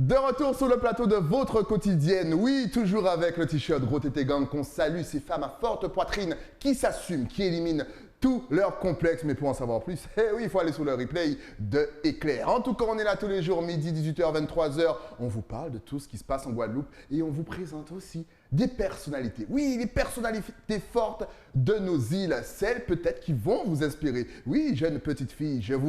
De retour sur le plateau de votre quotidienne, oui, toujours avec le t-shirt Gros Tété Gang qu'on salue ces femmes à forte poitrine qui s'assument, qui éliminent tous leurs complexes. Mais pour en savoir plus, eh oui, il faut aller sur le replay de Éclair. En tout cas, on est là tous les jours, midi, 18h, 23h. On vous parle de tout ce qui se passe en Guadeloupe et on vous présente aussi des personnalités. Oui, les personnalités fortes de nos îles, celles peut-être qui vont vous inspirer. Oui, jeune petite fille, je vais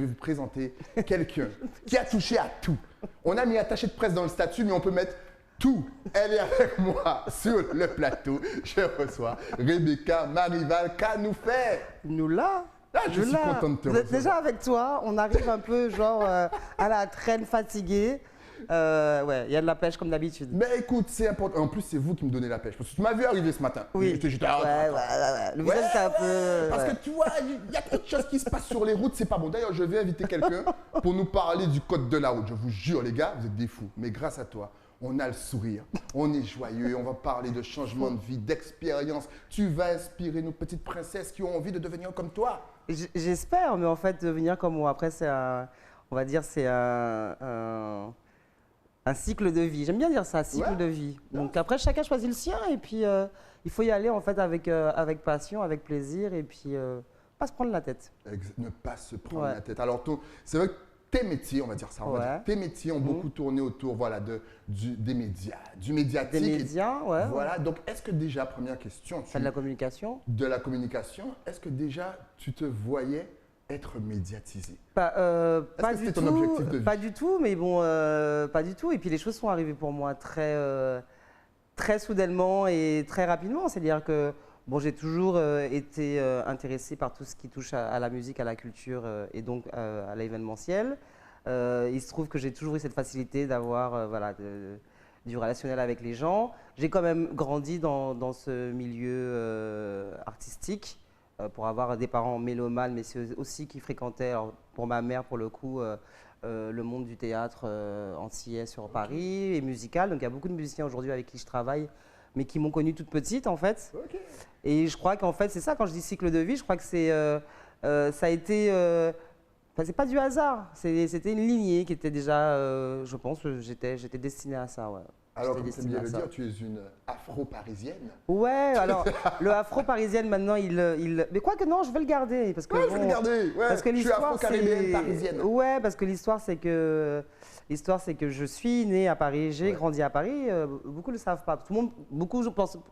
vous présenter quelqu'un qui a touché à tout. On a mis attaché de presse dans le statut, mais on peut mettre tout. Elle est avec moi sur le plateau. Je reçois Rebecca Marival Canoufet. Nous là. Je suis content de te recevoir. Déjà avec toi, on arrive un peu genre à la traîne fatiguée. Ouais, il y a de la pêche comme d'habitude. Mais écoute, c'est important. En plus, c'est vous qui me donnez la pêche. Parce que tu m'as vu arriver ce matin. Oui. J'étais ouais. Le visage était un peu... Parce que tu vois, il y a quelque chose qui se passe sur les routes, c'est pas bon. D'ailleurs, je vais inviter quelqu'un pour nous parler du code de la route. Je vous jure, les gars, vous êtes des fous. Mais grâce à toi, on a le sourire, on est joyeux, on va parler de changement de vie, d'expérience. Tu vas inspirer nos petites princesses qui ont envie de devenir comme toi. J'espère, mais en fait, devenir comme moi, après, c'est un... On va dire, c'est un cycle de vie. J'aime bien dire ça, un cycle de vie. Donc après, chacun choisit le sien et puis il faut y aller en fait avec passion, avec plaisir et puis pas se prendre la tête. Ne pas se prendre la tête. Alors, c'est vrai que tes métiers, on va dire ça, tes métiers ont beaucoup tourné autour des médias, du médiatique. Des médias, Voilà, donc est-ce que déjà, première question. De la communication. De la communication, est-ce que déjà tu te voyais être médiatisé? Pas du ton objectif de vie? Pas du tout, mais bon, pas du tout. Et puis les choses sont arrivées pour moi très soudainement et très rapidement. C'est-à-dire que bon, j'ai toujours été intéressée par tout ce qui touche à la musique, à la culture et donc à l'événementiel. Il se trouve que j'ai toujours eu cette facilité d'avoir du relationnel avec les gens. J'ai quand même grandi dans ce milieu artistique. Pour avoir des parents mélomanes, mais c'est aussi qui fréquentaient, alors pour ma mère pour le coup, le monde du théâtre antillais sur Paris et musical. Donc il y a beaucoup de musiciens aujourd'hui avec qui je travaille, mais qui m'ont connue toute petite en fait. Et je crois qu'en fait c'est ça, quand je dis cycle de vie, je crois que ça a été... c'est pas du hasard, c'était une lignée qui était déjà, je pense, j'étais destinée à ça. Ouais. Alors, comme tu aimes bien le dire, tu es une afro-parisienne. Ouais, alors, le afro-parisienne, maintenant, mais quoi que non, je vais le garder. Parce que, je vais le garder. Ouais, parce que je suis afro-caribéenne parisienne. Ouais, parce que l'histoire, c'est que je suis née à Paris, j'ai grandi à Paris. Beaucoup ne le savent pas. Beaucoup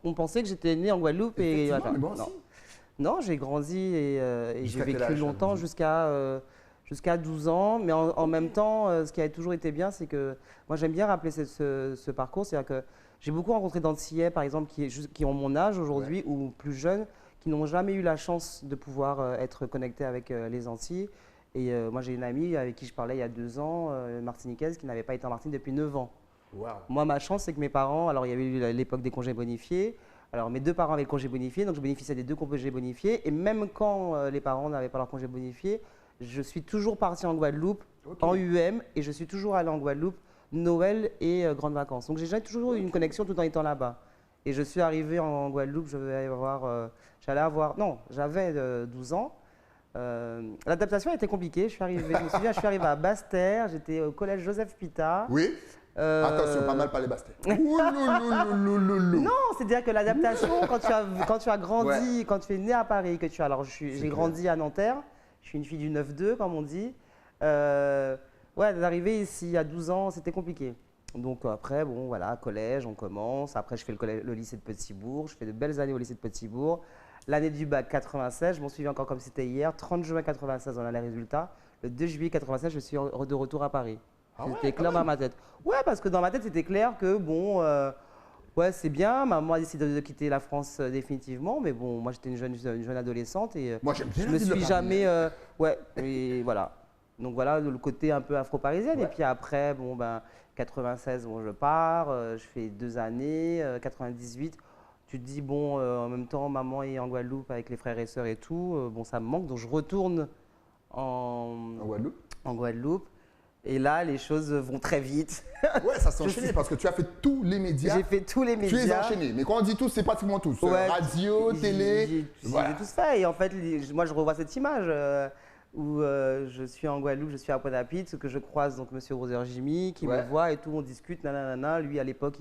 ont pensé que j'étais née en Guadeloupe. Et mais moi aussi. Non, j'ai grandi et j'ai vécu longtemps jusqu'à 12 ans, mais en même temps, ce qui a toujours été bien, c'est que moi j'aime bien rappeler ce parcours, c'est-à-dire que j'ai beaucoup rencontré d'Antillais, par exemple, qui ont mon âge aujourd'hui ou plus jeunes, qui n'ont jamais eu la chance de pouvoir être connectés avec les Antilles. Et moi j'ai une amie avec qui je parlais il y a 2 ans, martiniquaise, qui n'avait pas été en Martinique depuis 9 ans. Wow. Moi, ma chance, c'est que mes parents, alors il y avait eu l'époque des congés bonifiés, alors mes 2 parents avaient le congé bonifié, donc je bénéficiais des 2 congés bonifiés, et même quand les parents n'avaient pas leur congé bonifié, je suis toujours partie en Guadeloupe, en UM, et je suis toujours allée en Guadeloupe, Noël et grandes vacances. Donc j'ai toujours eu une connexion tout en étant là-bas. Et je suis arrivée en Guadeloupe, j'avais 12 ans. L'adaptation était compliquée, je me souviens, je suis arrivée à Basse-Terre, j'étais au collège Joseph Pita. Oui. Attention, pas mal parler Basse-Terre. Non, c'est-à-dire que l'adaptation, quand tu as grandi, quand tu es né à Paris, j'ai grandi à Nanterre. Je suis une fille du 9-2, comme on dit. D'arriver ici à 12 ans, c'était compliqué. Donc après, bon, voilà, collège, on commence. Après, je fais le lycée de Petit-Bourg. Je fais de belles années au lycée de Petit-Bourg. L'année du bac 96, je m'en souviens encore comme c'était hier. 30 juin 96, on a les résultats. Le 2 juillet 96, je suis de retour à Paris. C'était clair dans ma tête. Ouais, parce que dans ma tête, c'était clair que, bon... c'est bien, maman a décidé de quitter la France définitivement, mais bon, moi j'étais une jeune adolescente et moi, j'aime bien je me suis jamais... et voilà. Donc voilà, le côté un peu afro-parisienne. Et puis après, 96, je pars, je fais 2 années, 98. Tu te dis, en même temps, maman est en Guadeloupe avec les frères et sœurs et tout, ça me manque, donc je retourne en Guadeloupe. Et là, les choses vont très vite. Ouais, ça s'est enchaîné parce que tu as fait tous les médias. J'ai fait tous les médias. Tu les as enchaînés. Mais quand on dit tous, c'est pratiquement tous. Radio, télé. J'ai tout fait. Et en fait, moi, je revois cette image. où je suis en Guadeloupe, je suis à Pointe-à-Pitre, que je croise donc Monsieur Roser Jimmy, qui me voit et tout, on discute, nanana. Lui, à l'époque,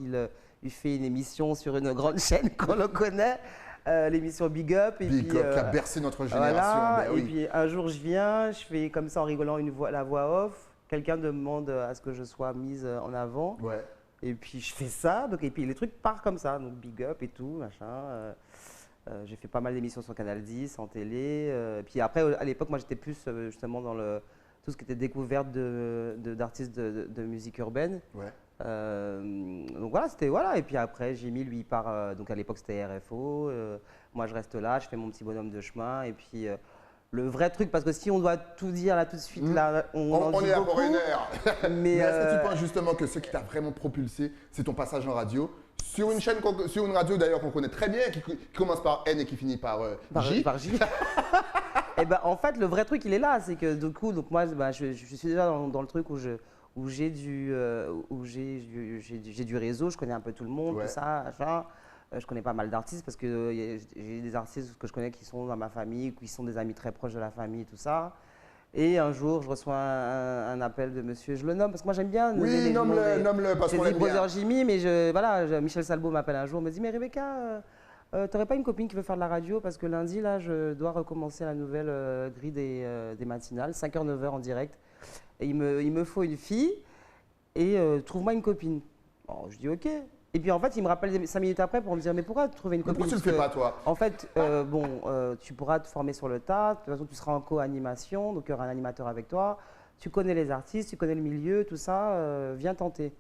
il fait une émission sur une grande chaîne qu'on le connaît, l'émission Big Up. Et Big puis, Up qui a bercé notre génération. voilà, Ben et oui. puis un jour, je viens, je fais comme ça en rigolant la voix off. Quelqu'un demande à ce que je sois mise en avant. Ouais. Et puis je fais ça, donc, et puis les trucs partent comme ça, donc Big Up et tout, machin. J'ai fait pas mal d'émissions sur Canal 10, en télé. Et puis après, à l'époque, moi j'étais plus justement dans tout ce qui était découverte d'artistes de musique urbaine. Ouais. Donc voilà, c'était voilà. Et puis après, Jimmy, lui, il part. Donc à l'époque, c'était RFO. Moi, je reste là, je fais mon petit bonhomme de chemin. Et puis le vrai truc, parce que si on doit tout dire là tout de suite, là, on en dit est là beaucoup. pour une heure. Mais est-ce que tu penses justement que ce qui t'a vraiment propulsé, c'est ton passage en radio sur une chaîne, sur une radio d'ailleurs qu'on connaît très bien, qui commence par N et qui finit par J. Par J. Et ben en fait, le vrai truc, il est là, c'est que du coup, donc moi, je suis déjà dans le truc où j'ai du réseau, je connais un peu tout le monde, Ouais. tout ça, machin. Je connais pas mal d'artistes parce que j'ai des artistes que je connais qui sont dans ma famille, qui sont des amis très proches de la famille, tout ça. Et un jour, je reçois un appel de monsieur, je le nomme parce que moi j'aime bien. Oui, nomme-le parce qu'on C'est l'aime bien. Brother Jimmy, mais Michel Salbo m'appelle un jour, me dit mais Rebecca, t'aurais pas une copine qui veut faire de la radio parce que lundi là, je dois recommencer la nouvelle grille des matinales, 5h 9h en direct. Et il me faut une fille et trouve-moi une copine. Alors, je dis ok. Et puis en fait, il me rappelle 5 minutes après pour me dire mais pourquoi trouver une copine? Pourquoi tu le fais pas toi? En fait, tu pourras te former sur le tas. De toute façon, tu seras en co-animation, donc il y aura un animateur avec toi. Tu connais les artistes, tu connais le milieu, tout ça. Viens tenter.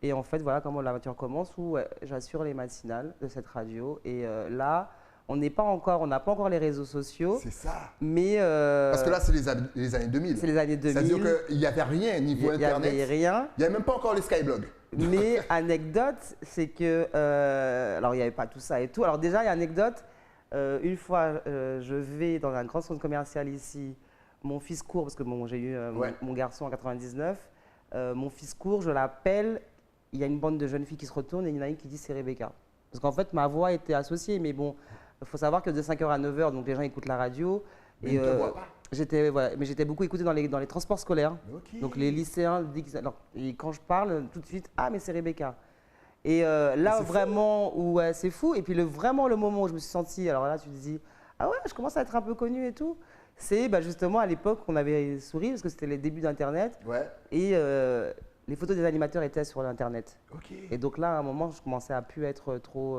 Et en fait, voilà comment l'aventure commence où j'assure les matinales de cette radio. Et là, on n'a pas encore les réseaux sociaux. C'est ça. Mais Parce que là, c'est les années 2000. c'est les années 2000. C'est-à-dire qu'il n'y avait rien niveau Internet. Il n'y avait rien. Il n'y avait même pas encore les Skyblogs. Mais anecdote, c'est que alors il n'y avait pas tout ça et tout. Alors déjà, il y a anecdote. Une fois, je vais dans un grand centre commercial ici. Mon fils court parce que bon, j'ai eu mon garçon en 99. Mon fils court, je l'appelle. Il y a une bande de jeunes filles qui se retournent et il y en a une qui dit c'est Rebecca. Parce qu'en fait, ma voix était associée, mais bon, il faut savoir que de 5h à 9h, donc les gens écoutent la radio. Mais ils ne te voient pas. J'étais beaucoup écouté dans les transports scolaires. Ok. Donc les lycéens, et quand je parle, tout de suite, ah mais c'est Rebecca. Et là c'est vraiment où c'est fou. Et puis vraiment le moment où je me suis sentie, alors là tu te dis, ah ouais, je commence à être un peu connue et tout. C'est justement à l'époque qu'on avait souri parce que c'était les débuts d'Internet. Ouais. Et les photos des animateurs étaient sur l'Internet. Ok. Et donc là, à un moment, je commençais à plus être trop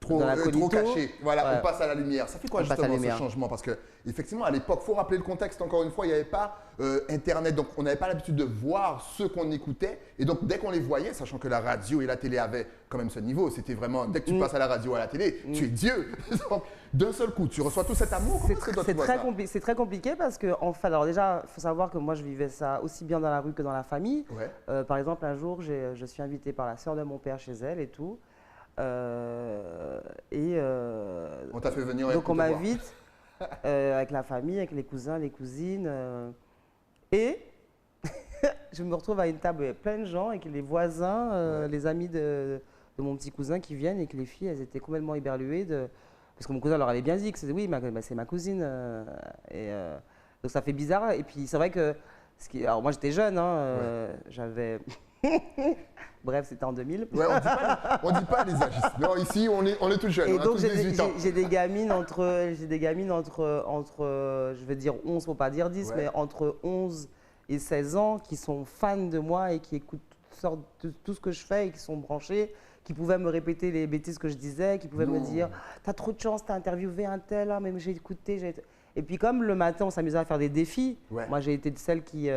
Trop, dans l'incognito. trop caché. Voilà, Ouais. on passe à la lumière. Ça fait quoi On passe à la justement ce lumière. changement? Parce que effectivement, à l'époque, faut rappeler le contexte. Encore une fois, il n'y avait pas Internet, donc on n'avait pas l'habitude de voir ceux qu'on écoutait. Et donc dès qu'on les voyait, sachant que la radio et la télé avaient quand même ce niveau, c'était vraiment dès que tu passes à la radio ou à la télé, tu es Dieu. Donc, d'un seul coup, tu reçois tout cet amour. Comment est-ce que toi, tu vois ça? C'est très compliqué parce que, en fait, alors déjà, il faut savoir que moi, je vivais ça aussi bien dans la rue que dans la famille. Ouais. Par exemple, un jour, je suis invitée par la sœur de mon père chez elle et tout. On t'a fait venir. Donc, pour on te voir. m'invite avec la famille, avec les cousins, les cousines. Et je me retrouve à une table avec plein de gens et que les voisins, les amis de mon petit cousin qui viennent et que les filles, elles étaient complètement éberluées parce que mon cousin leur avait bien dit que c'était oui, c'est ma cousine. Donc ça fait bizarre. Et puis c'est vrai que, alors moi j'étais jeune, j'avais, bref c'était en 2000. Ouais, on dit pas les âges. Non, ici on est tout jeune. Et On a donc tous 18 ans. j'ai des gamines entre, je vais dire 11 pour pas dire 10, Ouais. mais entre 11 et 16 ans qui sont fans de moi et qui écoutent tout ce que je fais et qui sont branchés, qui pouvaient me répéter les bêtises que je disais, qui pouvaient me dire « T'as trop de chance, t'as interviewé un tel, ah, mais j'ai écouté. » Et puis comme le matin, on s'amusait à faire des défis, moi j'ai été de celles qui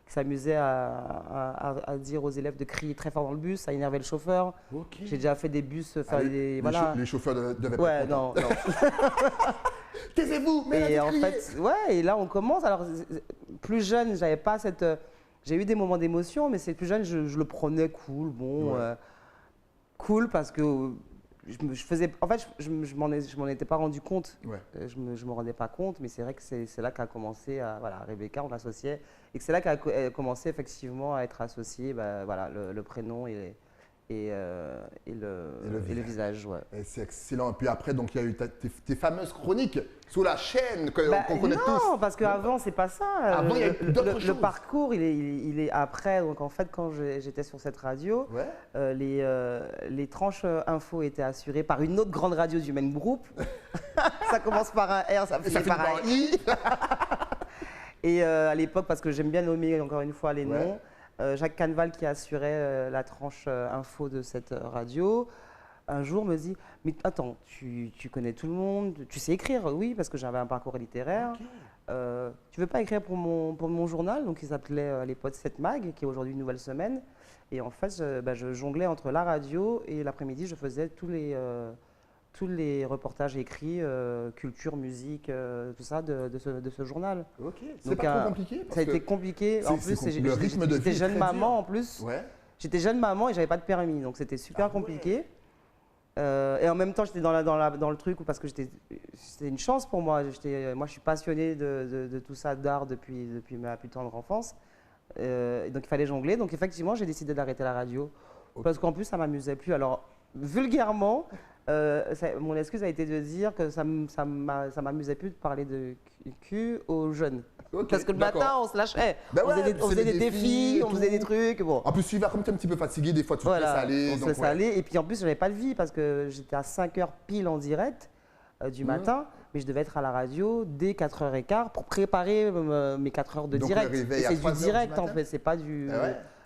s'amusaient à dire aux élèves de crier très fort dans le bus, ça énervait le chauffeur. Ok. J'ai déjà fait des bus, faire Ah, des… les, voilà. les chauffeurs devaient pas Ouais, être contents. non. Taisez-vous, mais Et là, en fait, et là on commence. Alors, plus jeune, j'avais pas cette. J'ai eu des moments d'émotion, mais c'est plus jeune, je le prenais cool, bon, cool parce que je faisais. En fait, je m'en étais pas rendu compte. Ouais. Je me rendais pas compte, mais c'est vrai que c'est là qu'a commencé, voilà, Rebecca, on l'associait, et que c'est là qu'a commencé effectivement à être associé, voilà, le prénom et et le visage. Ouais. Et c'est excellent. Et puis après, donc, il y a eu tes fameuses chroniques sur la chaîne qu'on connaît tous. Non, parce qu'avant, c'est pas ça. Avant, il y a eu d'autres choses. Le parcours, il est après. Donc en fait, quand j'étais sur cette radio, les tranches info étaient assurées par une autre grande radio du même groupe. Ça commence par un R, ça finit par un I. Et à l'époque, parce que j'aime bien nommer encore une fois les noms, Jacques Canval qui assurait la tranche info de cette radio, un jour me dit « Mais attends, tu connais tout le monde, tu sais écrire ?» Oui, parce que j'avais un parcours littéraire. Okay. Tu veux pas écrire pour mon journal? Donc il s'appelait à l'époque 7 Mag, qui est aujourd'hui Nouvelle Semaine. Et en fait, je jonglais entre la radio et l'après-midi, je faisais tous les reportages écrits, culture, musique, tout ça, de ce journal. Ok, c'est pas trop compliqué ça a été compliqué. En plus, le rythme de vie j'étais jeune maman dur. En plus. Ouais. J'étais jeune maman et j'avais pas de permis, donc c'était super compliqué. Et en même temps, j'étais dans le truc parce que c'était une chance pour moi. Moi, je suis passionnée de tout ça, d'art depuis ma plus tendre enfance. Donc il fallait jongler. Donc effectivement, j'ai décidé d'arrêter la radio parce qu'en plus, ça m'amusait plus. Alors vulgairement. Mon excuse a été de dire que ça m'amusait plus de parler de cul aux jeunes. Okay, parce que le matin, on se lâchait. Ben on faisait des défis, on faisait des trucs. Bon. En plus, tu vas comme tu es un petit peu fatigué, des fois tu te laisses aller. On se laisse aller. Et puis en plus, je n'avais pas de vie parce que j'étais à 5h pile en direct du matin. Mais je devais être à la radio dès 4h15 pour préparer mes 4 heures de direct. C'est du direct en fait, c'est pas du.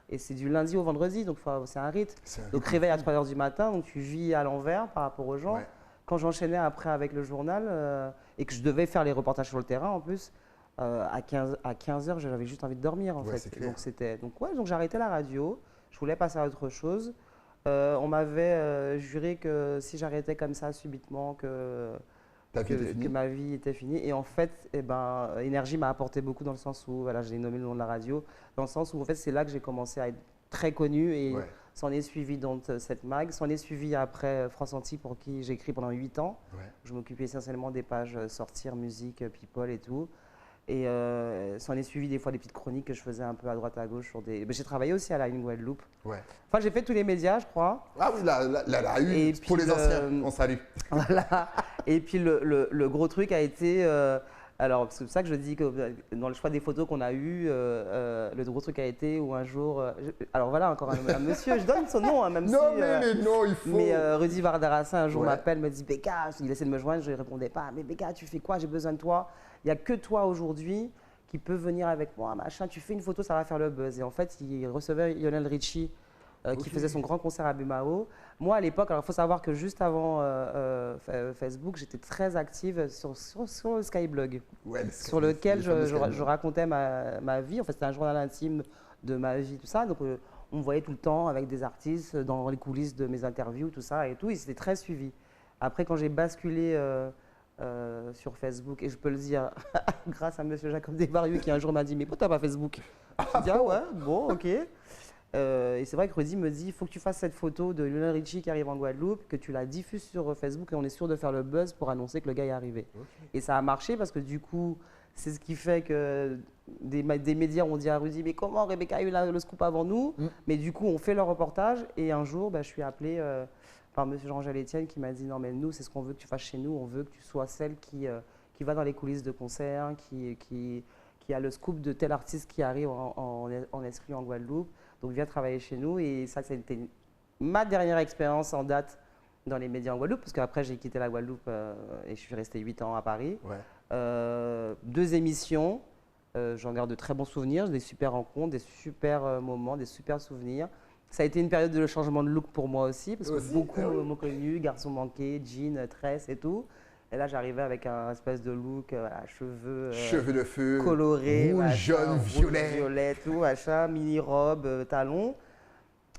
Et c'est du lundi au vendredi, donc c'est un rythme. Donc réveil à 3h du matin, donc tu vis à l'envers par rapport aux gens. Quand j'enchaînais après avec le journal et que je devais faire les reportages sur le terrain en plus, à 15h, j'avais juste envie de dormir en fait. Donc j'ai arrêté la radio, je voulais passer à autre chose. On m'avait juré que si j'arrêtais comme ça subitement, que ma vie était finie. Et en fait, Énergie m'a apporté beaucoup dans le sens où, voilà, j'ai nommé le nom de la radio, dans le sens où en fait, c'est là que j'ai commencé à être très connue et s'en est suivi donc cette mag, s'en est suivi après France Antilles pour qui j'ai écrit pendant 8 ans. Je m'occupais essentiellement des pages sortir, musique, people et tout. Et s'en est suivi des fois des petites chroniques que je faisais un peu à droite à gauche sur des. J'ai travaillé aussi à la Une Guadeloupe. Enfin, j'ai fait tous les médias, je crois. Ah oui, la Une, pour les anciens, on salue. Voilà. Et puis le gros truc a été. Alors, c'est pour ça que je dis que dans le choix des photos qu'on a eues, le gros truc a été où un jour. Alors voilà, encore un monsieur, je donne son nom, hein, même non, si. Mais non, il faut. Mais Rudy Vardarassa un jour m'appelle, me dit Becca, il essaie de me joindre, je ne répondais pas. Mais Becca, tu fais quoi? J'ai besoin de toi. Il n'y a que toi aujourd'hui qui peut venir avec moi, machin. Tu fais une photo, ça va faire le buzz. Et en fait, il recevait Lionel Richie qui faisait son grand concert à Bumao. Moi, à l'époque, alors il faut savoir que juste avant Facebook, j'étais très active sur le Skyblog, sur lequel je racontais ma vie. En fait, c'était un journal intime de ma vie, tout ça. Donc, on me voyait tout le temps avec des artistes dans les coulisses de mes interviews, tout ça et tout. Et c'était très suivi. Après, quand j'ai basculé sur Facebook, et je peux le dire grâce à monsieur Jacob Desvarieux qui un jour m'a dit « Mais pourquoi t'as pas Facebook ?» Je dis « Ah ouais, bon, ok. » Et c'est vrai que Rudy me dit « Il faut que tu fasses cette photo de Lionel Richie qui arrive en Guadeloupe, que tu la diffuses sur Facebook et on est sûr de faire le buzz pour annoncer que le gars est arrivé. » Et ça a marché parce que du coup, c'est ce qui fait que des médias ont dit à Rudy « Mais comment Rebecca a eu le scoop avant nous ?» Mais du coup, on fait le reportage et un jour, je suis appelée par M. Jean-Jacques Etienne qui m'a dit « Non mais nous, c'est ce qu'on veut que tu fasses chez nous, on veut que tu sois celle qui va dans les coulisses de concerts, qui a le scoop de tel artiste qui arrive en exclu en Guadeloupe. Donc viens travailler chez nous. » Et ça, c'était ma dernière expérience en date dans les médias en Guadeloupe, parce qu'après j'ai quitté la Guadeloupe et je suis restée 8 ans à Paris. 2 émissions, j'en garde de très bons souvenirs, des super rencontres, des super moments, des super souvenirs. Ça a été une période de changement de look pour moi aussi, parce que beaucoup m'ont connu, garçon manqué, jean, tresse et tout. Et là, j'arrivais avec un espèce de look, cheveux de feu, colorés, rouge, jaune, violet, tout, machin, mini-robe, talons.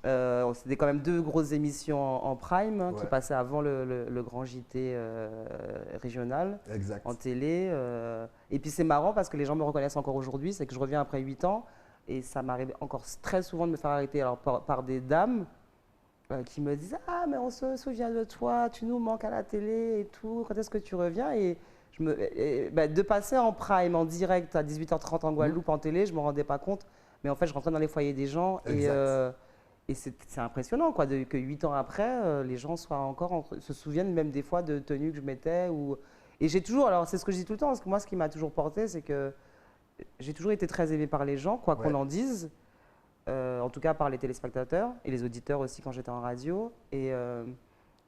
C'était quand même 2 grosses émissions en prime qui passaient avant le grand JT régional en télé. Et puis c'est marrant parce que les gens me reconnaissent encore aujourd'hui, c'est que je reviens après 8 ans et ça m'arrive encore très souvent de me faire arrêter par des dames qui me disent « Ah, mais on se souvient de toi, tu nous manques à la télé et tout, quand est-ce que tu reviens ?» Et de passer en prime, en direct à 18h30 en Guadeloupe en télé, je ne me rendais pas compte, mais en fait je rentrais dans les foyers des gens Et c'est impressionnant quoi, que 8 ans après, les gens soient se souviennent même des fois de tenues que je mettais. Et j'ai toujours, alors c'est ce que je dis tout le temps, parce que moi ce qui m'a toujours porté, c'est que j'ai toujours été très aimée par les gens, quoi qu'on en dise, en tout cas par les téléspectateurs et les auditeurs aussi quand j'étais en radio. Et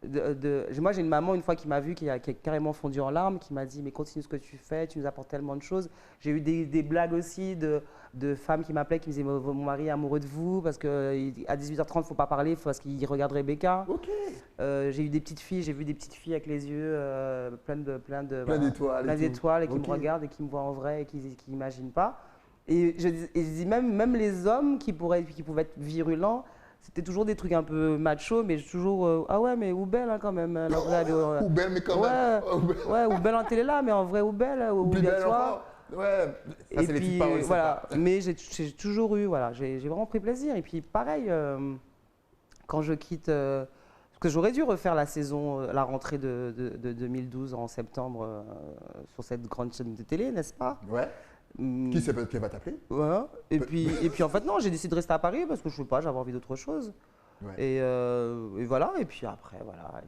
moi j'ai une maman une fois qui m'a vu, qui a carrément fondu en larmes, qui m'a dit mais continue ce que tu fais, tu nous apportes tellement de choses. J'ai eu des blagues aussi de femmes qui m'appelaient, qui me disaient mon mari est amoureux de vous parce qu'à 18h30 il ne faut pas parler parce qu'il regarde Rebecca. J'ai eu des petites filles, j'ai vu des petites filles avec les yeux plein d'étoiles et qui me regardent et qui me voient en vrai et qui n'imaginent pas. Et je dis même les hommes qui pouvaient être virulents, c'était toujours des trucs un peu macho, mais toujours ah ouais mais Oubelle hein, quand même. Oubelle mais quand même. Ouais Oubelle en télé là, mais en vrai Oubelle ou bien toi. Ouais. Ça, et puis voilà, mais j'ai toujours eu j'ai vraiment pris plaisir. Et puis pareil, quand je quitte, parce que j'aurais dû refaire la rentrée de 2012 en septembre sur cette grande chaîne de télé, n'est-ce pas? Ouais. Qui va t'appeler? Ouais. Et puis en fait non, j'ai décidé de rester à Paris parce que je sais pas, j'avais envie d'autre chose. Ouais. Et voilà, et puis après voilà.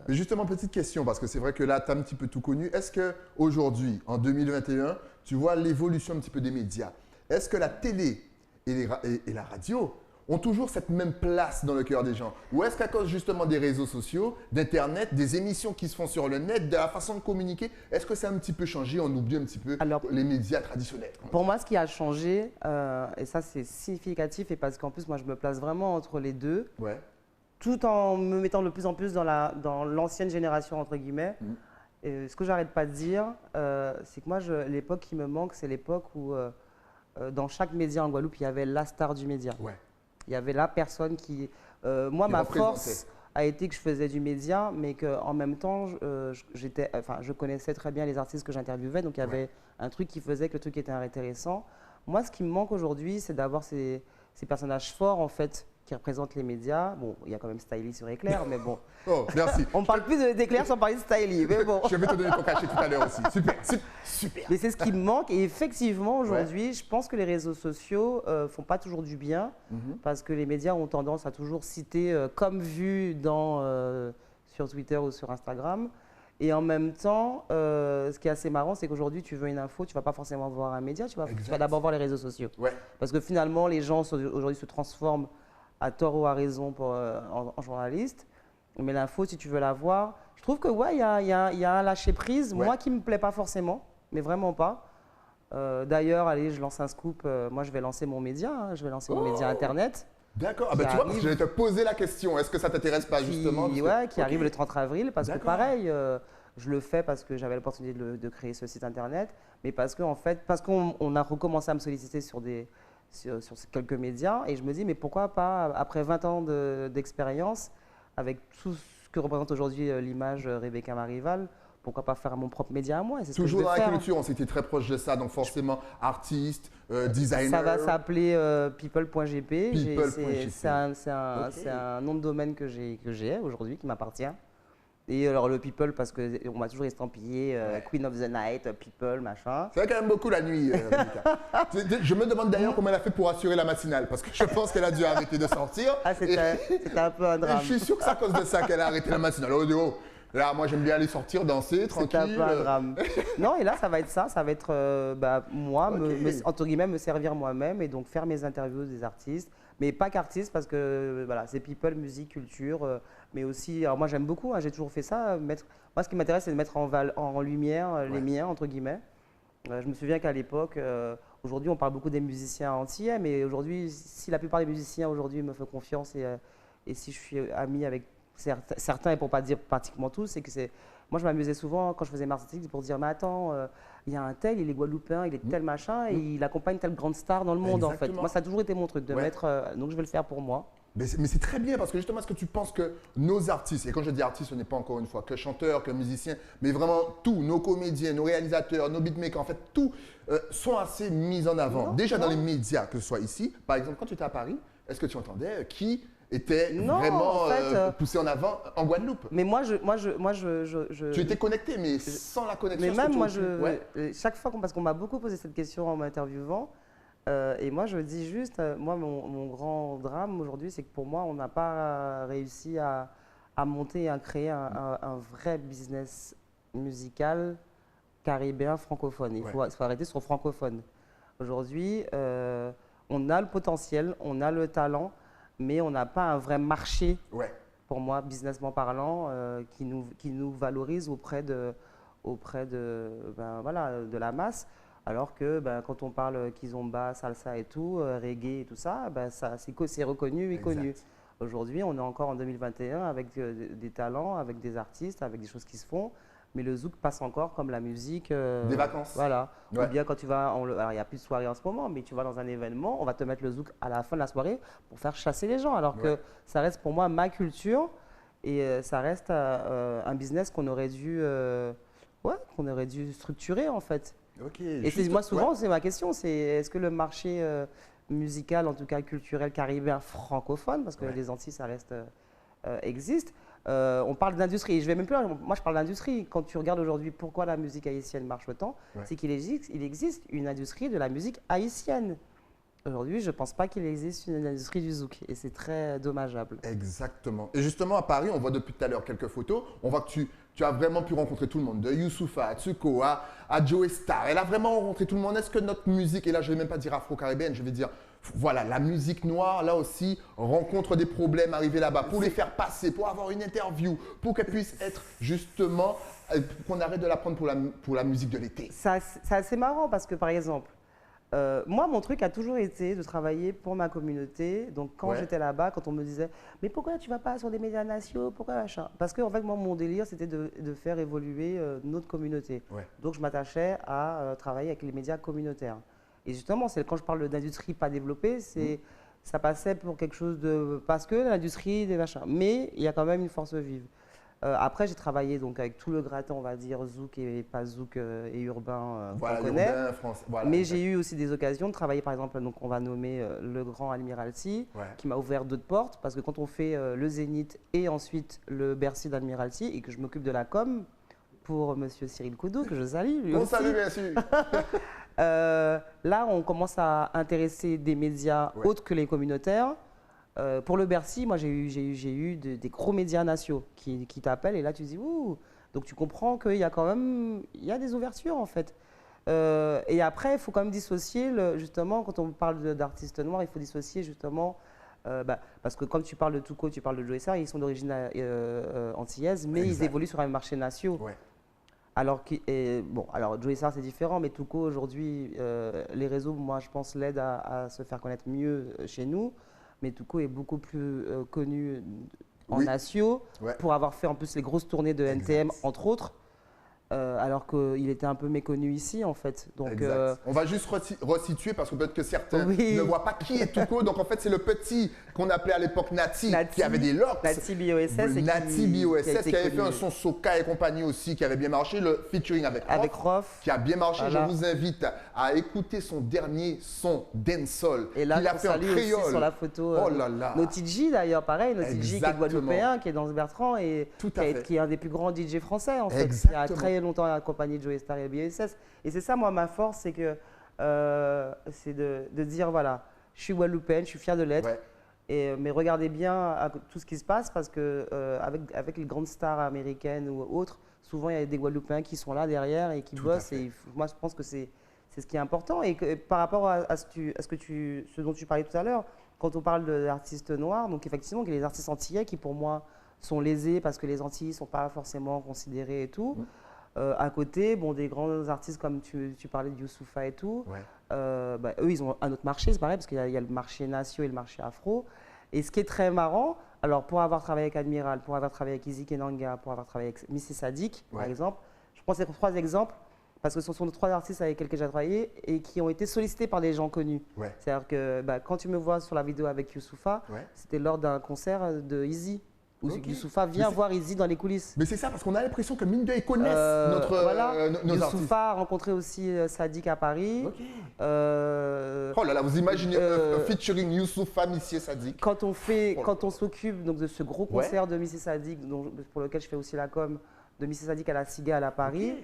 Mais justement, petite question, parce que c'est vrai que là, tu as un petit peu tout connu. Est-ce qu'aujourd'hui, en 2021, tu vois l'évolution un petit peu des médias? Est-ce que la télé et la radio ont toujours cette même place dans le cœur des gens? Ou est-ce qu'à cause justement des réseaux sociaux, d'Internet, des émissions qui se font sur le net, de la façon de communiquer, est-ce que ça a un petit peu changé? On oublie un petit peu les médias traditionnels. Pour moi, ce qui a changé, et ça c'est significatif, et parce qu'en plus moi je me place vraiment entre les deux, tout en me mettant de plus en plus dans l'ancienne génération entre guillemets. Et ce que j'arrête pas de dire, c'est que moi l'époque qui me manque, c'est l'époque où dans chaque média en Guadeloupe, il y avait la star du média. Il y avait la personne qui… moi, ma force a été que je faisais du média, mais qu'en même temps, je connaissais très bien les artistes que j'interviewais, donc il y avait un truc qui faisait que le truc était intéressant. Moi, ce qui me manque aujourd'hui, c'est d'avoir ces personnages forts, en fait, qui représentent les médias. Bon, il y a quand même Stylie sur Éclair, mais bon. Oh, merci. On ne parle plus d'Éclair sans parler de Stylie, mais bon. Je vais te donner ton cachet tout à l'heure aussi. Super. Mais c'est ce qui me manque. Et effectivement, aujourd'hui, je pense que les réseaux sociaux font pas toujours du bien parce que les médias ont tendance à toujours citer comme vu sur Twitter ou sur Instagram. Et en même temps, ce qui est assez marrant, c'est qu'aujourd'hui, tu veux une info, tu ne vas pas forcément voir un média, tu vas d'abord voir les réseaux sociaux. Parce que finalement, les gens aujourd'hui se transforment à tort ou à raison en journaliste. Mais l'info, si tu veux la voir, je trouve que il y a un lâcher-prise, moi qui ne me plaît pas forcément, mais vraiment pas. D'ailleurs, allez, je lance un scoop, moi je vais lancer mon média, je vais lancer mon média internet. D'accord, tu vois, parce que je vais te poser la question, est-ce que ça ne t'intéresse pas justement? Qui arrive le 30 avril, parce que pareil, je le fais parce que j'avais l'opportunité de créer ce site internet, mais parce qu'on a recommencé à me solliciter sur quelques médias, et je me dis, mais pourquoi pas, après 20 ans d'expérience, avec tout ce que représente aujourd'hui l'image Rebecca Marival, pourquoi pas faire mon propre média à moi? Toujours dans la culture, on s'était très proche de ça, donc forcément artiste, designer. Ça va s'appeler people.gp. C'est un nom de domaine que j'ai aujourd'hui, qui m'appartient. Et alors le people, parce qu'on m'a toujours estampillé Queen of the Night, people, machin. C'est quand même beaucoup la nuit, Je me demande d'ailleurs comment elle a fait pour assurer la matinale, parce que je pense qu'elle a dû arrêter de sortir. C'était un peu un drame. Je suis sûr que c'est à cause de ça qu'elle a arrêté la matinale. Là, moi, j'aime bien aller sortir, danser, tranquille. C'est un peu un drame. Non, et là, ça va être moi, entre guillemets, me servir moi-même et donc faire mes interviews des artistes. Mais pas qu'artistes, parce que voilà, c'est people, musique, culture, mais aussi, alors moi j'aime beaucoup, j'ai toujours fait ça. Moi, ce qui m'intéresse, c'est de mettre en lumière les miens, entre guillemets. Je me souviens qu'à l'époque, aujourd'hui, on parle beaucoup des musiciens antillais, mais aujourd'hui, si la plupart des musiciens aujourd'hui me font confiance et si je suis ami avec certains, et pour pas dire pratiquement tous, c'est que moi je m'amusais souvent quand je faisais Mars Athlétique pour dire mais attends, il y a un tel, il est guadeloupéen, il est tel machin et il accompagne telle grande star dans le monde. En fait. Moi ça a toujours été mon truc de mettre, donc je vais le faire pour moi. Mais c'est très bien parce que justement, est-ce que tu penses que nos artistes, et quand je dis artistes, ce n'est pas encore une fois que chanteurs, que musiciens, mais vraiment tous, nos comédiens, nos réalisateurs, nos beatmakers, en fait, tous sont assez mis en avant. Déjà dans les médias, que ce soit ici, par exemple, quand tu étais à Paris, est-ce que tu entendais qui était vraiment poussé en avant en Guadeloupe? Mais moi, Tu étais connecté, mais sans la connexion. Mais même moi, chaque fois, parce qu'on m'a beaucoup posé cette question en m'interviewant, Et moi, je dis juste, moi, mon grand drame aujourd'hui, c'est que pour moi, on n'a pas réussi à monter et à créer un vrai business musical caribéen francophone. Il faut arrêter sur francophone. Aujourd'hui, on a le potentiel, on a le talent, mais on n'a pas un vrai marché, pour moi, businessment parlant, qui nous valorise auprès de la masse. Alors que quand on parle kizomba, salsa et tout, reggae et tout ça, c'est reconnu et connu. Aujourd'hui, on est encore en 2021 avec des talents, avec des artistes, avec des choses qui se font. Mais le zouk passe encore comme la musique. Des vacances. Voilà. Ou bien quand tu vas, alors il n'y a plus de soirée en ce moment, mais tu vas dans un événement, on va te mettre le zouk à la fin de la soirée pour faire chasser les gens. Alors que ça reste pour moi ma culture et ça reste un business qu'on aurait dû structurer en fait. Et moi souvent, c'est ma question, c'est est-ce que le marché musical, en tout cas culturel caribéen francophone, parce que les Antilles, ça reste existe. On parle d'industrie, je vais même plus loin, moi je parle d'industrie. Quand tu regardes aujourd'hui pourquoi la musique haïtienne marche autant, c'est qu'il existe une industrie de la musique haïtienne. Aujourd'hui, je ne pense pas qu'il existe une industrie du zouk et c'est très dommageable. Exactement. Et justement, à Paris, on voit depuis tout à l'heure quelques photos, on voit que tu as vraiment pu rencontrer tout le monde, de Youssoupha à Tsuko à Joey Star. Elle a vraiment rencontré tout le monde. Est-ce que notre musique, et là je ne vais même pas dire afro-caribéenne, je vais dire, voilà, la musique noire, là aussi, rencontre des problèmes arrivés là-bas pour les faire passer, pour avoir une interview, pour qu'elle puisse être justement, qu'on arrête de la prendre pour la musique de l'été. C'est assez marrant parce que par exemple, moi, mon truc a toujours été de travailler pour ma communauté. Donc, quand j'étais là-bas, quand on me disait « Mais pourquoi tu ne vas pas sur des médias nationaux? Pourquoi machin ?» Parce que, en fait, moi, mon délire, c'était de faire évoluer notre communauté. Donc, je m'attachais à travailler avec les médias communautaires. Et justement, quand je parle d'industrie pas développée, ça passait pour quelque chose de… Parce que l'industrie, des machins. Mais il y a quand même une force vive. Après, j'ai travaillé donc avec tout le gratin, on va dire, zouk et pas zouk et urbain qu'on connaît. Urbain, France, voilà, mais j'ai eu aussi des occasions de travailler, par exemple, donc on va nommer le Grand Admiralty, qui m'a ouvert d'autres portes, parce que quand on fait le Zénith et ensuite le Bercy d'Admiralty, et que je m'occupe de la com pour Monsieur Cyril Koudou, que je salue lui aussi. Salue, bien sûr. Là, on commence à intéresser des médias autres que les communautaires. Pour le Bercy, moi j'ai eu des gros médias nationaux qui t'appellent et là tu dis ouh, donc tu comprends qu'il y a quand même des ouvertures en fait. Et après il faut quand même dissocier justement quand on parle d'artistes noirs, il faut dissocier justement parce que comme tu parles de Tuco, tu parles de Joey Sarr, ils sont d'origine antillaise, mais ils évoluent sur un marché national. Alors Joey Sarr c'est différent, mais Tuco aujourd'hui les réseaux, moi je pense l'aident à se faire connaître mieux chez nous. Mais Tuco est beaucoup plus connu en Asio pour avoir fait en plus les grosses tournées de NTM, entre autres, alors qu'il était un peu méconnu ici, en fait. Donc, on va juste resituer parce que peut-être que certains ne voient pas qui est Tuco. Donc, en fait, c'est le petit qu'on appelait à l'époque Nati, qui avait des locks. Nati BOSS. Nati BOSS, qui avait fait un son Soca et compagnie aussi, qui avait bien marché. Le featuring avec Rof, qui a bien marché. Voilà. Je vous invite à écouter son dernier son, Dancehall. Et là, il a fait un créole. Aussi sur la photo. Oh là là. Notiji, d'ailleurs, pareil. Notiji, qui est guadeloupéen, qui est dans ce Bertrand et qui est un des plus grands DJ français, en fait. Qui a très longtemps accompagné Joey Star et BOSS. Et c'est ça, moi, ma force, c'est que c'est de dire, voilà, je suis guadeloupéenne, je suis fière de l'être. Mais regardez bien tout ce qui se passe parce que avec les grandes stars américaines ou autres, souvent il y a des Guadeloupéens qui sont là derrière et qui bossent. Et moi, je pense que c'est ce qui est important. Et que, par rapport à ce dont tu parlais tout à l'heure, quand on parle d'artistes noirs, donc effectivement, il y a les artistes antillais qui pour moi sont lésés parce que les Antilles ne sont pas forcément considérées et tout. À côté, des grands artistes comme tu parlais de Youssoupha et tout, eux, ils ont un autre marché, c'est pareil, parce qu'il y a le marché national et le marché afro. Et ce qui est très marrant, alors pour avoir travaillé avec Admiral, pour avoir travaillé avec Izzy Kenanga, pour avoir travaillé avec Missy Sadik, par exemple, je prends ces 3 exemples, parce que ce sont 3 artistes avec lesquels j'ai travaillé et qui ont été sollicités par des gens connus. C'est-à-dire que quand tu me vois sur la vidéo avec Youssoupha, c'était lors d'un concert de Izzy. Youssoupha vient voir Izzy dans les coulisses. Mais c'est ça, parce qu'on a l'impression que mine de ils connaissent nos artistes. Youssoupha a rencontré aussi Sadik à Paris. Oh là là, vous imaginez un featuring Youssoupha, Missy Sadik. Quand on s'occupe donc de ce gros concert de Missy Sadik, pour lequel je fais aussi la com, de Missy Sadik à la Cigale à Paris,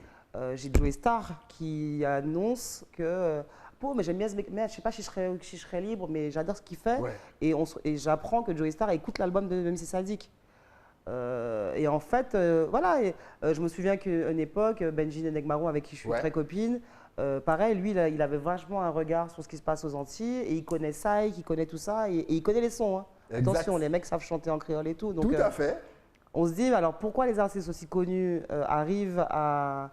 j'ai Joey Star qui annonce que Pau, mais j'aime bien ce mec, mais je sais pas si je serais libre, mais j'adore ce qu'il fait. Ouais. Et j'apprends que Joey Starr écoute l'album de MC Sadiq. Et en fait, voilà, je me souvian qu'à une époque, Benji Negmaro, avec qui je suis très copine, pareil, lui, il avait vachement un regard sur ce qui se passe aux Antilles, et il connaît Psy, il connaît tout ça, et il connaît les sons. Hein. Attention, les mecs savent chanter en créole et tout. Donc, tout à fait. On se dit, alors pourquoi les artistes aussi connus arrivent à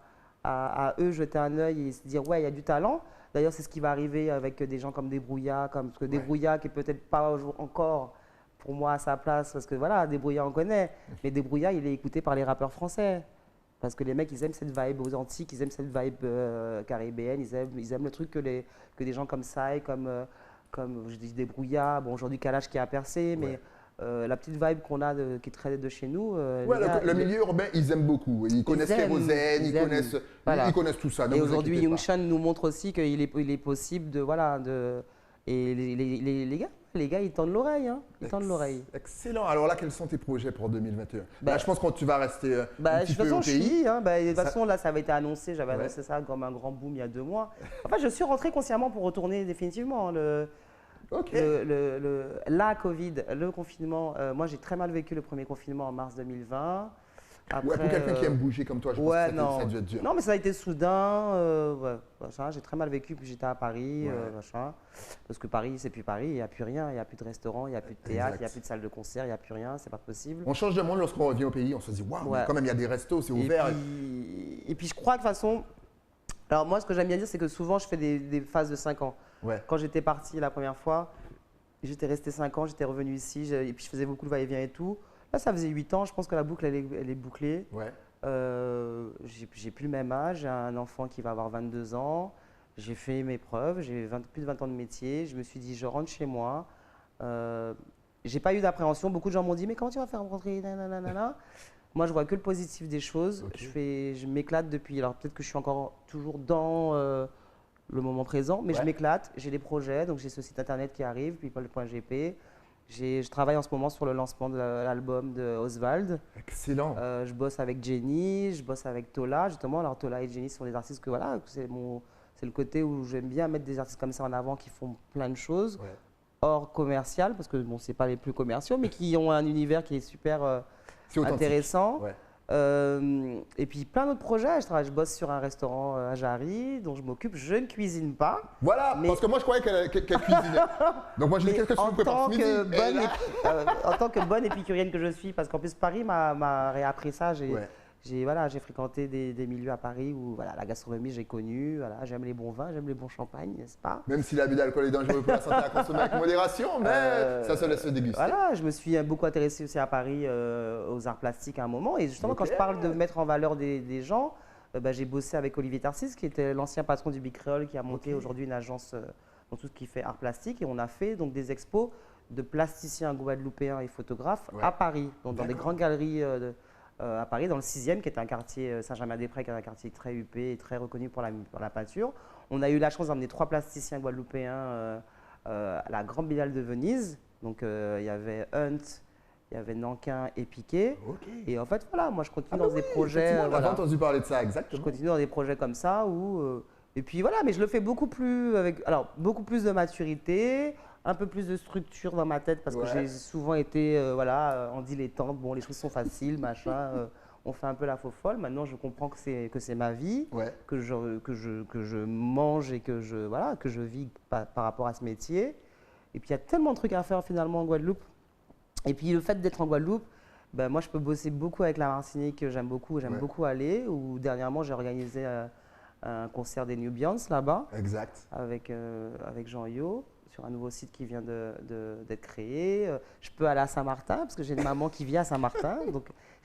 eux jeter un œil et se dire, ouais, il y a du talent. D'ailleurs, c'est ce qui va arriver avec des gens comme Débrouillat, parce que Débrouillat, qui est peut-être pas encore pour moi à sa place, parce que voilà, Débrouillat on connaît, mais Débrouillat il est écouté par les rappeurs français, parce que les mecs ils aiment cette vibe aux Antilles, ils aiment cette vibe caribéenne, ils aiment le truc que des gens comme ça, comme je dis Débrouillat, bon aujourd'hui Kalash qui a percé, mais la petite vibe qu'on a qui est très de chez nous. Le milieu urbain, ils aiment beaucoup. Ils connaissent Kérosène, ils connaissent tout ça. Et aujourd'hui, Young Shan nous montre aussi qu'il est possible de. Voilà, et les gars, ils tendent l'oreille. Hein. Ils tendent l'oreille. Excellent. Alors là, quels sont tes projets pour 2021 là, je pense que tu vas rester un petit peu au pays. De toute façon, là, ça avait été annoncé. J'avais annoncé ça comme un grand boom il y a 2 mois. En fait, je suis rentré consciemment pour retourner définitivement. La Covid, le confinement, moi j'ai très mal vécu le premier confinement en mars 2020. Après, pour quelqu'un qui aime bouger comme toi, je pense que ça a dû être dur. Non, mais ça a été soudain. J'ai très mal vécu, puis j'étais à Paris. Parce que Paris, c'est plus Paris, il n'y a plus rien. Il n'y a plus de restaurant, il n'y a plus de théâtre, il n'y a plus de salle de concert, il n'y a plus rien, c'est pas possible. On change de monde lorsqu'on revient au pays, on se dit, waouh, quand même, il y a des restos, c'est ouvert. Et puis je crois que de toute façon, alors moi, ce que j'aime bien dire, c'est que souvent, je fais des phases de 5 ans. Quand j'étais parti la première fois, j'étais resté 5 ans, j'étais revenu ici, et puis je faisais beaucoup de va-et-vient et tout. Là, ça faisait 8 ans, je pense que la boucle, elle est bouclée. J'ai plus le même âge, j'ai un enfant qui va avoir 22 ans, j'ai fait mes preuves, j'ai plus de 20 ans de métier, je me suis dit, je rentre chez moi. J'ai pas eu d'appréhension, beaucoup de gens m'ont dit, mais comment tu vas faire rentrer nanana. Moi, je vois que le positif des choses, je m'éclate depuis, alors peut-être que je suis encore toujours dans le moment présent, mais je m'éclate, j'ai des projets, donc j'ai ce site internet qui arrive, people.gp. Je travaille en ce moment sur le lancement de l'album de Oswald. Excellent. Je bosse avec Jenny, je bosse avec Tola, justement. Alors Tola et Jenny sont des artistes que voilà, c'est le côté où j'aime bien mettre des artistes comme ça en avant qui font plein de choses, hors commercial, parce que bon, c'est pas les plus commerciaux, mais qui ont un univers qui est super intéressant. Et puis plein d'autres projets. Je bosse sur un restaurant à Jarry dont je m'occupe. Je ne cuisine pas. Voilà, parce que moi je croyais qu'elle cuisinait. Donc moi je dis qu'est-ce que tu me prépares ce midi en tant que bonne épicurienne que je suis, parce qu'en plus Paris m'a réappris ça. J'ai fréquenté des milieux à Paris où voilà, la gastronomie j'ai connu. Voilà, j'aime les bons vins, j'aime les bons champagnes, n'est-ce pas? Même si l'abus d'alcool est dangereux pour la santé à consommer avec modération, mais ça se laisse se déguster. Voilà, je me suis beaucoup intéressée aussi à Paris aux arts plastiques à un moment. Et justement, quand je parle de mettre en valeur des gens, j'ai bossé avec Olivier Tarsis, qui était l'ancien patron du Big Creole, qui a monté aujourd'hui une agence dans tout ce qui fait art plastique. Et on a fait donc des expos de plasticiens guadeloupéens et photographes à Paris, donc dans des grandes galeries à Paris, dans le 6e, qui est un quartier Saint-Germain-des-Prés, qui est un quartier très huppé et très reconnu pour la peinture. On a eu la chance d'emmener 3 plasticiens guadeloupéens à la Grande Biennale de Venise. Donc il y avait Hunt, il y avait Nankin et Piquet. Et en fait, voilà, moi je continue dans des projets. On a entendu parler de ça, exactement. Je continue dans des projets comme ça où. Et puis voilà, mais je le fais beaucoup plus de maturité, un peu plus de structure dans ma tête, parce que j'ai souvent été en dilettante. Bon, les choses sont faciles, machin. On fait un peu la faux folle. Maintenant, je comprends que c'est ma vie, que je mange et que je vis par rapport à ce métier. Et puis il y a tellement de trucs à faire finalement en Guadeloupe. Et puis le fait d'être en Guadeloupe, moi je peux bosser beaucoup avec la Martinique, que j'aime beaucoup aller. Ou dernièrement, j'ai organisé un concert des Nubians là-bas. Exact. Avec Jean Yo, sur un nouveau site qui vient d'être créé. Je peux aller à Saint-Martin, parce que j'ai une maman qui vit à Saint-Martin.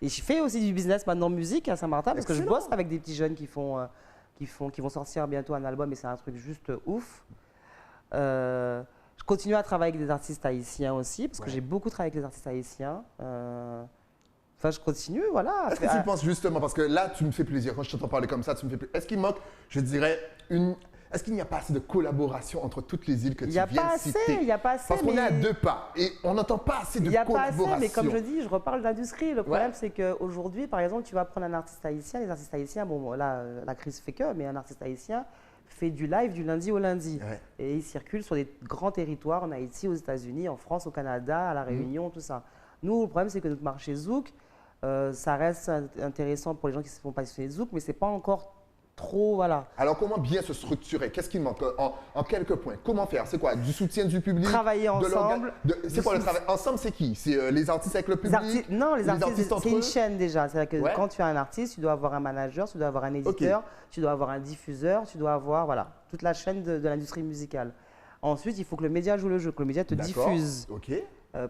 Et je fais aussi du business maintenant musique à Saint-Martin, parce que je bosse avec des petits jeunes qui vont sortir bientôt un album, et c'est un truc juste ouf. Je continue à travailler avec des artistes haïtiens aussi, parce que j'ai beaucoup travaillé avec les artistes haïtiens. Enfin, je continue, voilà. Est-ce que tu penses justement, parce que là, tu me fais plaisir, quand je t'entends parler comme ça, tu me fais plaisir. Est-ce qu'il manque, je dirais, est-ce qu'il n'y a pas assez de collaboration entre toutes les îles que tu viens de citer? Il n'y a pas assez, parce qu'on est à 2 pas et on n'entend pas assez de collaboration. Il n'y a pas assez, mais comme je dis, je reparle d'industrie. Le problème, c'est qu'aujourd'hui, par exemple, tu vas prendre un artiste haïtien. Les artistes haïtiens, bon, là, la crise fait que, mais un artiste haïtien fait du live du lundi au lundi. Ouais. Et il circule sur des grands territoires en Haïti, aux États-Unis, en France, au Canada, à La Réunion, tout ça. Nous, le problème, c'est que notre marché zouk, ça reste intéressant pour les gens qui se font passionner de zouk, mais c'est pas encore trop, voilà. Alors, comment bien se structurer? Qu'est-ce qui manque en quelques points? Comment faire? C'est quoi? Du soutien du public? Travailler ensemble. C'est quoi le travail? Ensemble, c'est qui? C'est les artistes avec le public? Non, les artistes, entre c'est une eux? chaîne déjà. C'est-à-dire que Ouais. quand tu as un artiste, tu dois avoir un manager, tu dois avoir un éditeur, tu dois avoir un diffuseur, tu dois avoir voilà, toute la chaîne de l'industrie musicale. Ensuite, il faut que le média joue le jeu, que le média te D'accord. diffuse. OK.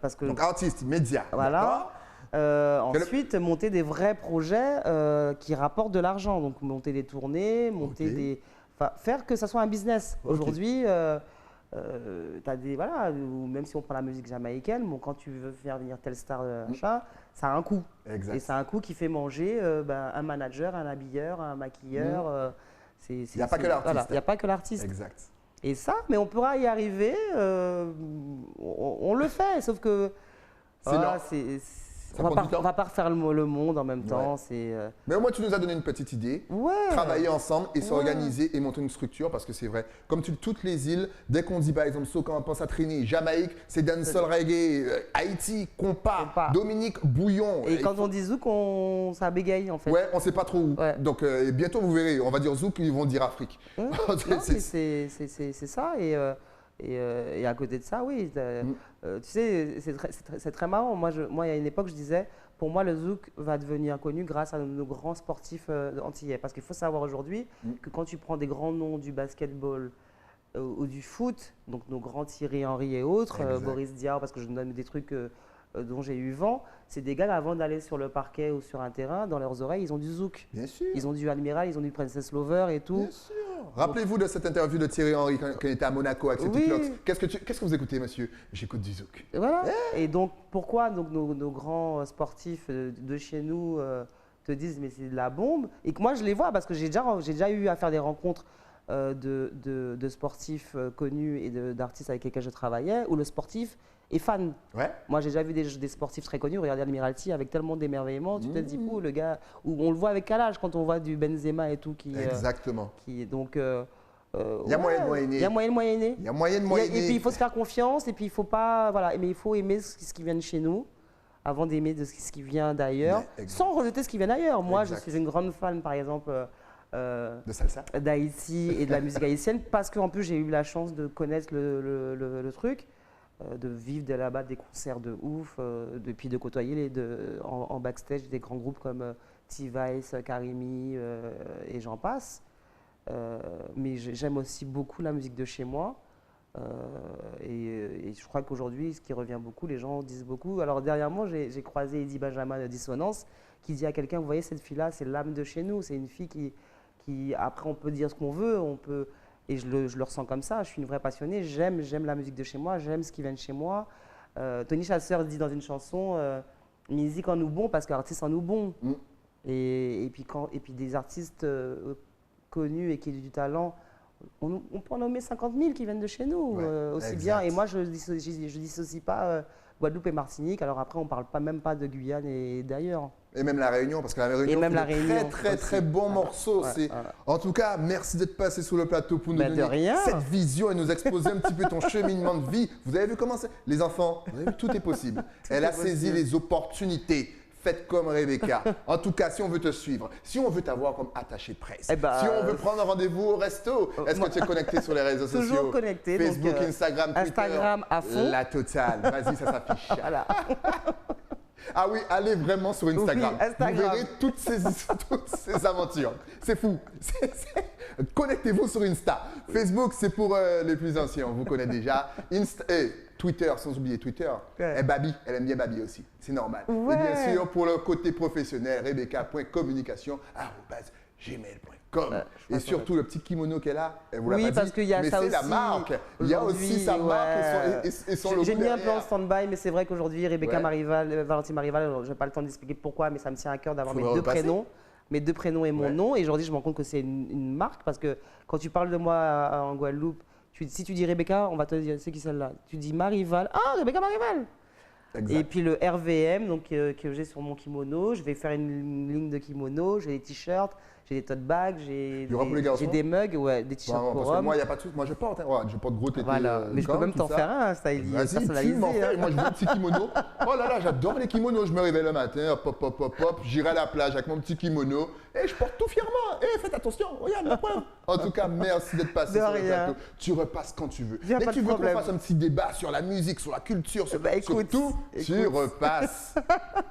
Parce que, Donc, artiste, média. voilà. D'accord. Ensuite, monter des vrais projets qui rapportent de l'argent. Donc, monter des tournées, monter Ok. enfin, faire que ça soit un business. Ok. Aujourd'hui, t'as des. Voilà, ou même si on prend la musique jamaïcaine, bon, quand tu veux faire venir telle star d'achat, ça a un coût. Exact. Et ça a un coût qui fait manger un manager, un habilleur, un maquilleur. Il y a pas que l'artiste. Il n'y a pas que l'artiste. Exact. Et ça, mais on pourra y arriver. On le fait, sauf que. C'est voilà, lent. on ne va pas refaire le monde en même temps. Mais au moins, tu nous as donné une petite idée. Ouais. Travailler ensemble et Ouais. s'organiser et monter une structure parce que c'est vrai. Comme toutes les îles, dès qu'on dit par exemple Soca, on pense à Trini, Jamaïque, c'est dancehall reggae, Haïti, compas, Compas. Dominique, Bouillon. Et quand on dit zouk, ça bégaye en fait. Ouais, on sait pas trop où. Ouais. Donc bientôt vous verrez, on va dire Zouk, ils vont dire Afrique. Ouais. Non, mais c'est ça. Et à côté de ça, oui. Tu sais, c'est très marrant. Moi, il y a une époque, je disais, pour moi, le zouk va devenir connu grâce à nos grands sportifs antillais. Parce qu'il faut savoir aujourd'hui que quand tu prends des grands noms du basketball ou du foot, donc nos grands Thierry Henry et autres, Exact. Boris Diaw, parce que je donne des trucs dont j'ai eu vent, c'est des gars, avant d'aller sur le parquet ou sur un terrain, dans leurs oreilles, ils ont du zouk. Bien sûr. Ils ont du Admiral, ils ont du Princess Lover et tout. Bien sûr. Rappelez-vous de cette interview de Thierry Henry quand il était à Monaco avec ses Oui. TikToks. Qu'est-ce que vous écoutez, monsieur? J'écoute du Zouk. Et voilà. Et donc, pourquoi donc, nos grands sportifs de chez nous te disent mais c'est de la bombe? Et que moi, je les vois parce que j'ai déjà eu à faire des rencontres de sportifs connus et d'artistes avec lesquels je travaillais où le sportif est fan. Ouais. Moi, j'ai déjà vu des sportifs très connus. Regardez Admiralty avec tellement d'émerveillement. Tu te dis, le gars, où on le voit avec quel âge quand on voit du Benzema et tout. Exactement. Donc, Il y a moyen de moyenner. Il y a moyen de moyenner. Il y a moyen de Et moyenner. puis il faut se faire confiance et puis il faut pas voilà mais il faut aimer ce qui vient de chez nous avant d'aimer ce qui vient d'ailleurs Mais, exact. sans rejeter ce qui vient d'ailleurs. Moi Exact. je suis une grande fan par exemple De salsa. d'Haïti et de la musique haïtienne parce qu'en plus j'ai eu la chance de connaître le truc, de vivre de là-bas des concerts de ouf, puis de côtoyer en backstage des grands groupes comme T-Vice, Karimi et j'en passe. Mais j'aime aussi beaucoup la musique de chez moi. Et je crois qu'aujourd'hui, ce qui revient beaucoup, les gens disent beaucoup. Alors dernièrement, j'ai croisé Eddie Benjamin de Dissonance qui dit à quelqu'un, vous voyez cette fille-là, c'est l'âme de chez nous. C'est une fille qui, après on peut dire ce qu'on veut, et je le ressens comme ça, je suis une vraie passionnée, j'aime la musique de chez moi, j'aime ce qui vient de chez moi. Tony Chasseur dit dans une chanson, musique en nous bon parce qu'artiste en nous bon. Et puis des artistes connus et qui ont du talent, on peut en nommer 50 000 qui viennent de chez nous, Ouais, aussi exact. bien. Et moi, je dissocie pas Guadeloupe et Martinique. Alors après, on parle même pas de Guyane et d'ailleurs. Et même la Réunion, parce que la Réunion, même fait la de Réunion très aussi. très bons morceaux. Ouais, C'est- voilà. En tout cas, merci d'être passé sur le plateau pour nous Ben, de donner rien. cette vision et nous exposer un petit peu ton cheminement de vie. Vous avez vu comment c'est? Les enfants, vous avez vu, tout est possible. Elle a est saisi possible. les opportunités. Faites comme Rebecca. En tout cas, si on veut te suivre, si on veut t'avoir comme attaché de presse, Eh ben, si on veut prendre rendez-vous au resto, est-ce que tu es connecté sur les réseaux sociaux? Toujours connecté, donc, Facebook, Instagram, Twitter. Instagram à fond. La totale. Vas-y, ça s'affiche. Voilà. Ah oui, allez vraiment sur Instagram. Oui, Instagram. Vous verrez toutes ces aventures. C'est fou. Connectez-vous sur Insta. Facebook, c'est pour les plus anciens, on vous connaît déjà. Twitter, sans oublier Twitter. Ouais. Et Babi, elle aime bien Babi aussi. C'est normal. Ouais. Et bien sûr, pour le côté professionnel, rebecca.communication@gmail.com. je Et crois surtout le petit kimono qu'elle a. Elle vous l'a Oui, pas parce dit, qu'il y a mais ça c'est la aussi. marque. Il y a aussi Aujourd'hui, sa marque ouais. et son logo J'ai mis un peu en derrière. stand-by, mais c'est vrai qu'aujourd'hui, Rebecca Ouais. Marival, Valentine Marival, je n'ai pas le temps d'expliquer pourquoi, mais ça me tient à cœur d'avoir Faut mes me deux repasser. prénoms. Mes deux prénoms et mon Ouais. nom. Et aujourd'hui, je me rends compte que c'est une marque parce que quand tu parles de moi en Guadeloupe, si tu dis Rebecca, on va te dire c'est qui celle-là. Tu dis Marival, ah Rebecca Marival. Exact. Et puis le RVM, donc que j'ai sur mon kimono, je vais faire une ligne de kimono, j'ai des t-shirts, j'ai des tote bags, j'ai Il y aura pour les garçons des mugs, ouais, des Vraiment, t-shirts pour parce que hommes. moi, il n'y a pas de souci. Moi, je porte. Hein. Ouais, je porte gros tété. Voilà, mais je peux même t'en faire un, styling, Vas-y, tu personnalisé. m'en fais. hein. Moi, je veux un petit kimono. Oh là là, j'adore les kimonos. Je me réveille le matin, hop, hop, hop, hop, hop. J'irai à la plage avec mon petit kimono. Et je porte tout fièrement. Et faites attention, regarde la preuve. En tout cas, merci d'être passé De sur le rien. plateau. Tu repasses quand tu veux. Y a Dès pas que tu de veux qu'on problème. fasse un petit débat sur la musique, sur la culture, sur, Bah, sur écoute, tout, tu écoute. repasses.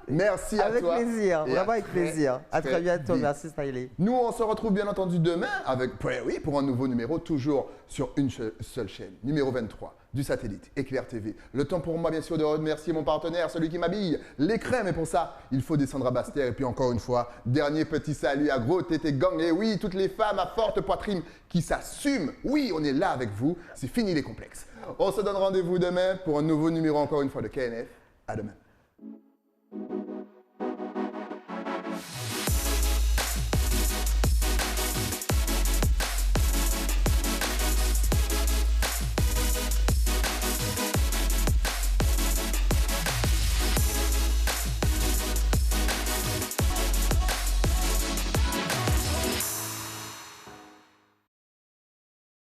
Merci à Avec toi. plaisir, Et vraiment à avec très, plaisir. À très bientôt, vite. merci Styling. Nous, on se retrouve bien entendu demain avec, ouais, oui, pour un nouveau numéro, toujours sur une seule chaîne, numéro 23 du satellite Éclair TV. Le temps pour moi, bien sûr, de remercier mon partenaire, celui qui m'habille, les crèmes. Et pour ça, il faut descendre à Basse-Terre. Et puis encore une fois, dernier petit salut à Gros Tété Gang. Et oui, toutes les femmes à forte poitrine qui s'assument. Oui, on est là avec vous. C'est fini les complexes. On se donne rendez-vous demain pour un nouveau numéro, encore une fois, de KNF. À demain.